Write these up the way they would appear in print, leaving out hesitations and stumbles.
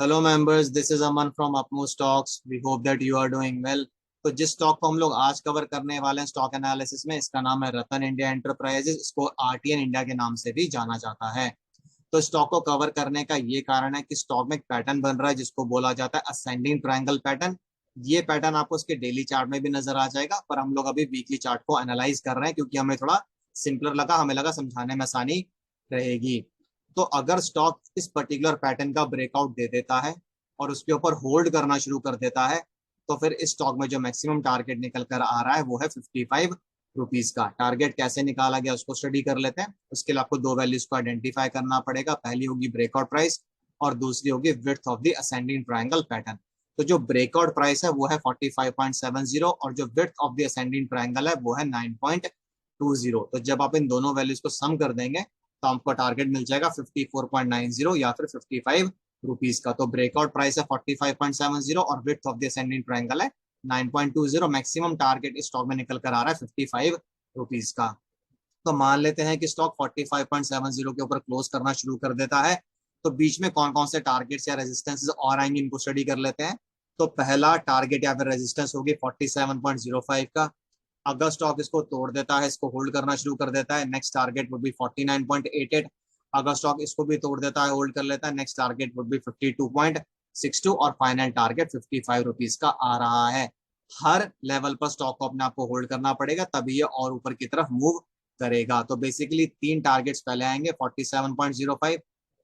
Hello members, this is Aman from अपमो stocks. We hope that you are doing well. तो जिस stock को हम लोग आज कवर करने वाले हैं स्टॉक एनालिसिस में, इसका नाम है रतन इंडिया एंटरप्राइजेस। इसको आरटीएन इंडिया के नाम से भी जाना जाता है। तो स्टॉक को कवर करने का ये कारण है कि स्टॉक में एक पैटर्न बन रहा है जिसको बोला जाता है असेंडिंग ट्रायंगल पैटर्न। ये पैटर्न आपको उसके डेली चार्ट में भी नजर आ जाएगा, पर हम लोग अभी वीकली चार्ट को एनालाइज कर रहे हैं क्योंकि हमें थोड़ा सिंपलर लगा, हमें लगा समझाने में आसानी रहेगी। तो अगर स्टॉक इस पर्टिकुलर पैटर्न का ब्रेकआउट दे देता है और उसके ऊपर होल्ड करना शुरू कर देता है, तो फिर इस स्टॉक में जो मैक्सिमम टारगेट निकल कर आ रहा है वो है 55 रुपीज का। टारगेट कैसे निकाला गया उसको स्टडी कर लेते हैं। उसके लिए आपको दो वैल्यूज को आइडेंटिफाई करना पड़ेगा। पहली होगी ब्रेकआउट प्राइस और दूसरी होगी width of the ascending triangle pattern. तो जो ब्रेकआउट प्राइस है वो है 45.70 और जो width of the ascending triangle है वो है 9.20। तो जब आप इन दोनों वैल्यूज को सम कर देंगे तो आपको टारगेट मिल जाएगा 54.90 या फिर 55 रुपीज का। तो ब्रेकआउट प्राइस है 45.70 और width of the ascending triangle है 9.20। मैक्सिमम टारगेट इस स्टॉक में निकल कर आ रहा है 55 रुपीज का। तो मान लेते हैं कि स्टॉक 45.70 के ऊपर क्लोज करना शुरू कर देता है, तो बीच में कौन कौन से टारगेट्स या रेजिस्टेंसेस और आएंगे इनको स्टडी कर लेते हैं। तो पहला टारगेट या फिर रेजिस्टेंस होगी 47.05 का। अगर स्टॉक इसको तोड़ देता है, इसको होल्ड करना शुरू कर देता है, नेक्स्ट टारगेट वुड बी 49.88। अगर स्टॉक इसको भी तोड़ देता है, होल्ड कर लेता है, नेक्स्ट टारगेट वुड बी 52.62 और फाइनल टारगेट 55 रुपीज का आ रहा है। हर लेवल पर स्टॉक को अपने आप को होल्ड करना पड़ेगा, तभी ये और ऊपर की तरफ मूव करेगा। तो बेसिकली तीन टारगेट्स पहले आएंगे, 47.05,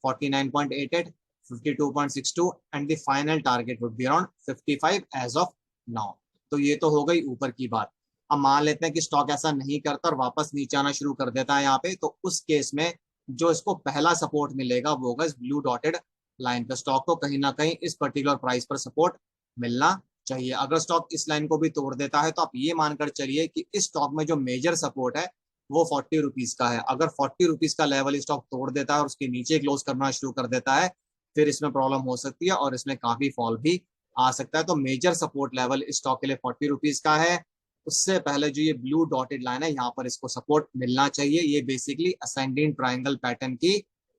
49.88, 52.62 and the final target would be around 55 as of now. तो ये तो हो गई ऊपर की बात। अब मान लेते हैं कि स्टॉक ऐसा नहीं करता और वापस नीचे आना शुरू कर देता है यहाँ पे, तो उस केस में जो इसको पहला सपोर्ट मिलेगा वो होगा इस ब्लू डॉटेड लाइन पे। स्टॉक को कहीं ना कहीं इस पर्टिकुलर प्राइस पर सपोर्ट मिलना चाहिए। अगर स्टॉक इस लाइन को भी तोड़ देता है तो आप ये मानकर चलिए कि इस स्टॉक में जो मेजर सपोर्ट है वो 40 रुपीज का है। अगर 40 रुपीज का लेवल स्टॉक तोड़ देता है और उसके नीचे क्लोज करना शुरू कर देता है, फिर इसमें प्रॉब्लम हो सकती है और इसमें काफी फॉल भी आ सकता है। तो मेजर सपोर्ट लेवल इस स्टॉक के लिए 40 रुपीज का है। उससे पहले जो ये ब्लू डॉटेड लाइन है यहाँ पर इसको सपोर्ट मिलना चाहिए। ये बेसिकली असेंडिंग ट्रायंगल पैटर्न की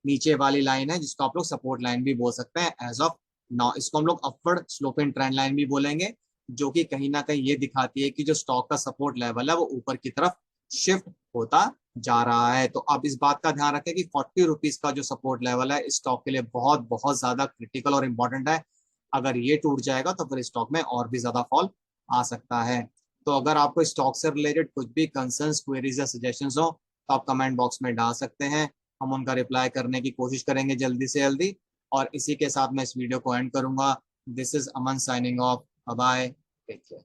नीचे वाली लाइन है जिसको आप लोग सपोर्ट लाइन भी बोल सकते हैं एज ऑफ नाउ। इसको हम लोग अपवर्ड स्लोपिंग ट्रेंड लाइन भी बोलेंगे, जो कि कहीं ना कहीं ये दिखाती है कि जो स्टॉक का सपोर्ट लेवल है वो ऊपर की तरफ शिफ्ट होता जा रहा है। तो आप इस बात का ध्यान रखें कि 40 रुपीज का जो सपोर्ट लेवल है इस स्टॉक के लिए बहुत बहुत ज्यादा क्रिटिकल और इंपॉर्टेंट है। अगर ये टूट जाएगा तो फिर स्टॉक में और भी ज्यादा फॉल आ सकता है। तो अगर आपको स्टॉक से रिलेटेड कुछ भी कंसर्न्स, क्वेरीज या सजेशंस हो तो आप कमेंट बॉक्स में डाल सकते हैं। हम उनका रिप्लाई करने की कोशिश करेंगे जल्दी से जल्दी। और इसी के साथ मैं इस वीडियो को एंड करूंगा। This is Aman signing off. Bye, take care.